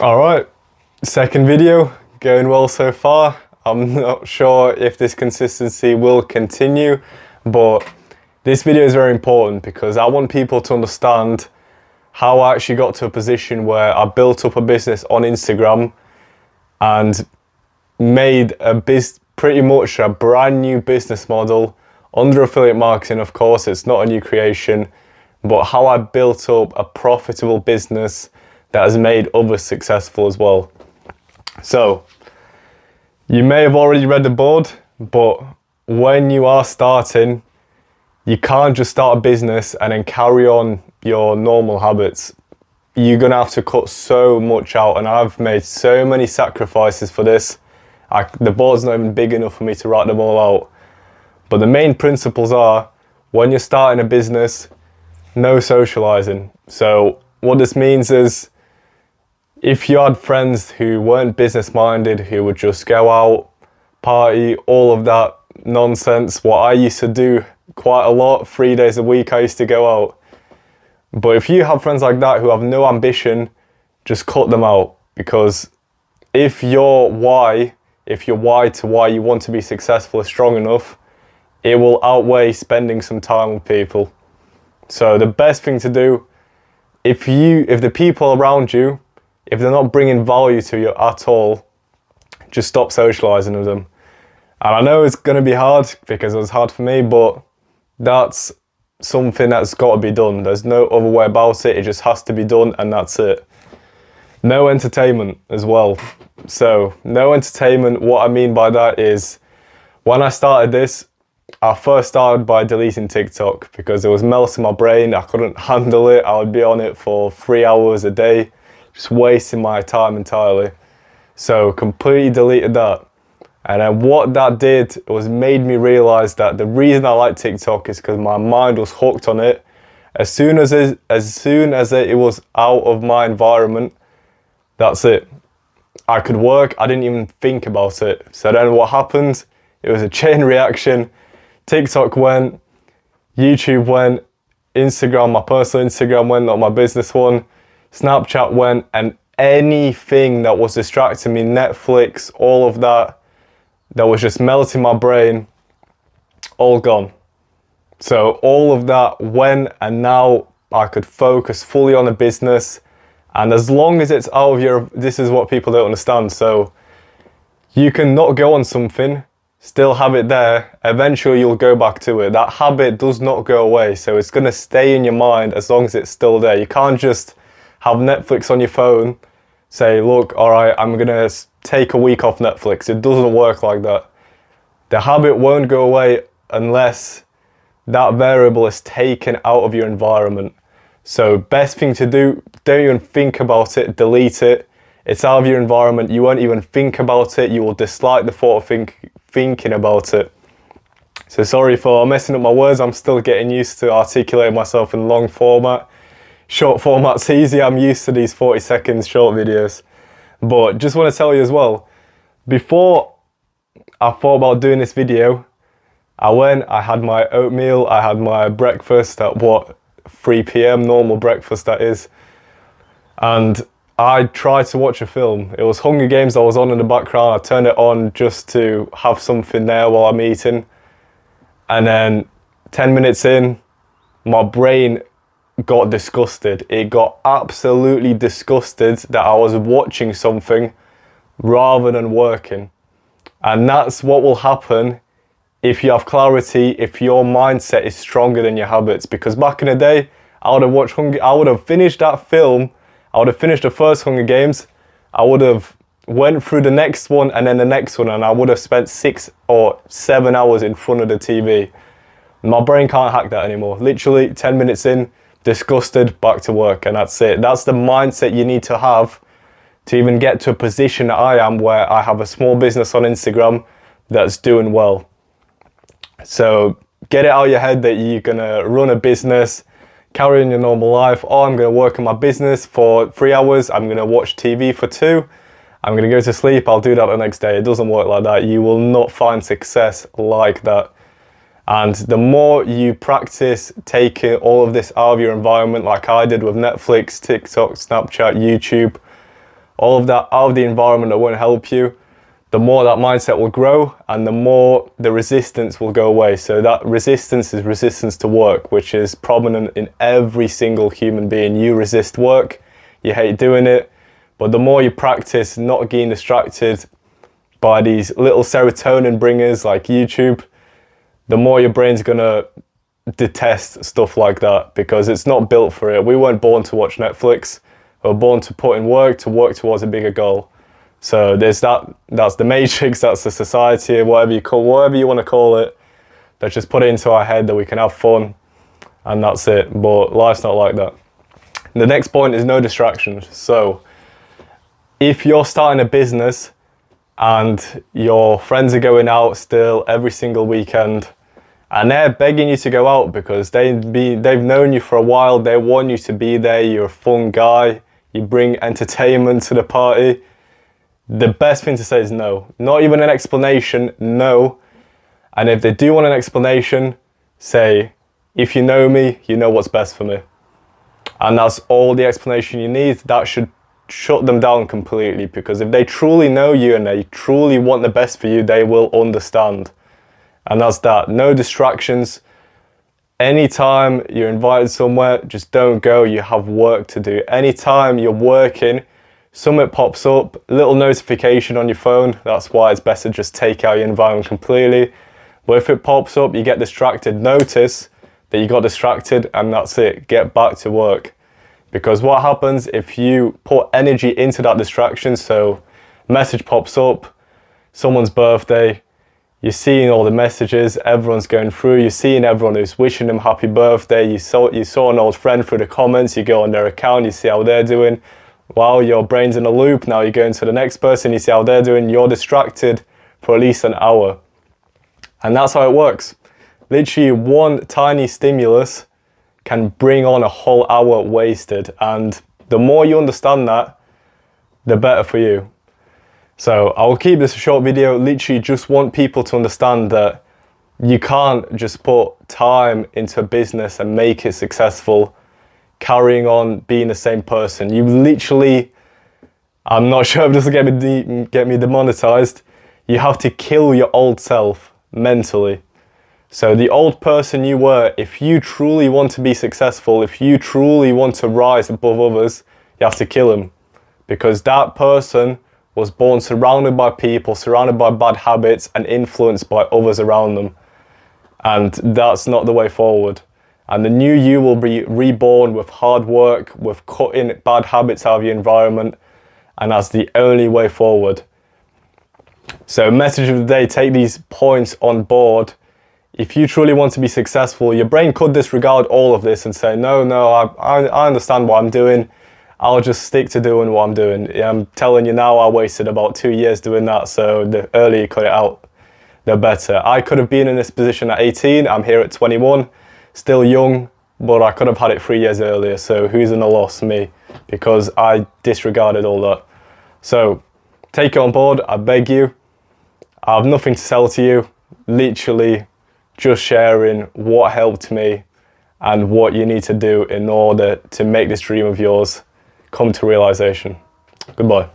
All right, second video, going well so far. I'm not sure if this consistency will continue, but this video is very important because I want people to understand how I actually got to a position where I built up a business on Instagram and made pretty much a brand new business model under affiliate marketing. Of course, it's not a new creation, but how I built up a profitable business that has made others successful as well. So you may have already read the board, but when you are starting, you can't just start a business and then carry on your normal habits. You're gonna have to cut so much out, and I've made so many sacrifices for this. The board's not even big enough for me to write them all out. But the main principles are, when you're starting a business, no socializing. So what this means is, if you had friends who weren't business minded, who would just go out, party, all of that nonsense, what I used to do quite a lot, 3 days a week I used to go out. But if you have friends like that who have no ambition, just cut them out. Because if your why to why you want to be successful is strong enough, it will outweigh spending some time with people. So the best thing to do, if the people around you, if they're not bringing value to you at all, just stop socializing with them. And I know it's going to be hard because it was hard for me, but that's something that's got to be done. There's no other way about it. It just has to be done, and that's it. No entertainment as well. So no entertainment, what I mean by that is, when I started this, I first started by deleting TikTok because it was melting my brain. I couldn't handle it. I would be on it for 3 hours a day, just wasting my time entirely. So completely deleted that. And then what that did was made me realize that the reason I like TikTok is because my mind was hooked on it. As soon as it was out of my environment, that's it. I could work, I didn't even think about it. So then what happened? It was a chain reaction. TikTok went, YouTube went, Instagram, my personal Instagram went, not my business one. Snapchat went, and anything that was distracting me, Netflix, all of that was just melting my brain, all gone. So all of that went, and now I could focus fully on the business. And as long as it's out of this is what people don't understand. So you can not go on something, still have it there, eventually you'll go back to it. That habit does not go away, so it's gonna stay in your mind as long as it's still there. You can't just have Netflix on your phone, say, look, all right, I'm gonna take a week off Netflix. It doesn't work like that. The habit won't go away unless that variable is taken out of your environment. So best thing to do, don't even think about it, delete it. It's out of your environment, you won't even think about it, you will dislike the thought of thinking about it. So sorry for messing up my words, I'm still getting used to articulating myself in long format. Short format's easy, I'm used to these 40 seconds short videos. But just want to tell you as well, before I thought about doing this video, I had my oatmeal, I had my breakfast at 3 p.m, normal breakfast that is. And I tried to watch a film. It was Hunger Games I was on in the background. I turned it on just to have something there while I'm eating. And then 10 minutes in, my brain got disgusted. It got absolutely disgusted that I was watching something rather than working. And that's what will happen if you have clarity, if your mindset is stronger than your habits. Because back in the day, I would have finished that film, I would have finished the first Hunger Games, I would have went through the next one and then the next one, and I would have spent 6 or 7 hours in front of the TV. My brain can't hack that anymore. Literally 10 minutes in, disgusted, back to work, and that's it. That's the mindset you need to have to even get to a position that I am, where I have a small business on Instagram that's doing well. So get it out of your head that you're gonna run a business, carry on your normal life. Oh, I'm gonna work on my business for 3 hours, I'm gonna watch TV for 2, I'm gonna go to sleep, I'll do that the next day. It doesn't work like that. You will not find success like that. And the more you practice taking all of this out of your environment, like I did with Netflix, TikTok, Snapchat, YouTube, all of that out of the environment that won't help you, the more that mindset will grow and the more the resistance will go away. So that resistance is resistance to work, which is prominent in every single human being. You resist work, you hate doing it, but the more you practice not getting distracted by these little serotonin bringers like YouTube, the more your brain's gonna detest stuff like that, because it's not built for it. We weren't born to watch Netflix. We were born to put in work, to work towards a bigger goal. So there's that's the matrix, that's the society, whatever you want to call it. Let's just put it into our head that we can have fun and that's it. But life's not like that. The next point is no distractions. So if you're starting a business and your friends are going out still every single weekend and they're begging you to go out because they've known you for a while, they want you to be there, you're a fun guy, you bring entertainment to the party, the best thing to say is no. Not even an explanation, no. And if they do want an explanation, say, if you know me, you know what's best for me. And that's all the explanation you need. That should shut them down completely, because if they truly know you and they truly want the best for you, they will understand. And that's that. No distractions. Anytime you're invited somewhere, just don't go. You have work to do. Anytime you're working, something pops up, little notification on your phone. That's why it's best to just take out your environment completely. But if it pops up, you get distracted, notice that you got distracted and that's it. Get back to work. Because what happens if you put energy into that distraction? So message pops up, someone's birthday, you're seeing all the messages, everyone's going through, you're seeing everyone who's wishing them happy birthday, you saw an old friend through the comments, you go on their account, you see how they're doing. Wow, your brain's in a loop. Now you're going to the next person, you see how they're doing, you're distracted for at least an hour. And that's how it works. Literally one tiny stimulus can bring on a whole hour wasted. And the more you understand that, the better for you. So I'll keep this a short video. Literally just want people to understand that you can't just put time into a business and make it successful carrying on being the same person. You literally, I'm not sure if this will get me demonetized, you have to kill your old self mentally. So the old person you were, if you truly want to be successful, if you truly want to rise above others, you have to kill him. Because that person was born surrounded by people, surrounded by bad habits and influenced by others around them. And that's not the way forward. And the new you will be reborn with hard work, with cutting bad habits out of your environment. And that's the only way forward. So message of the day, take these points on board. If you truly want to be successful, your brain could disregard all of this and say, no, I understand what I'm doing. I'll just stick to doing what I'm doing. I'm telling you now, I wasted about 2 years doing that. So the earlier you cut it out, the better. I could have been in this position at 18. I'm here at 21. Still young, but I could have had it 3 years earlier. So who's in the loss? Me, because I disregarded all that. So take it on board, I beg you. I have nothing to sell to you. Literally just sharing what helped me and what you need to do in order to make this dream of yours come to realization. Goodbye.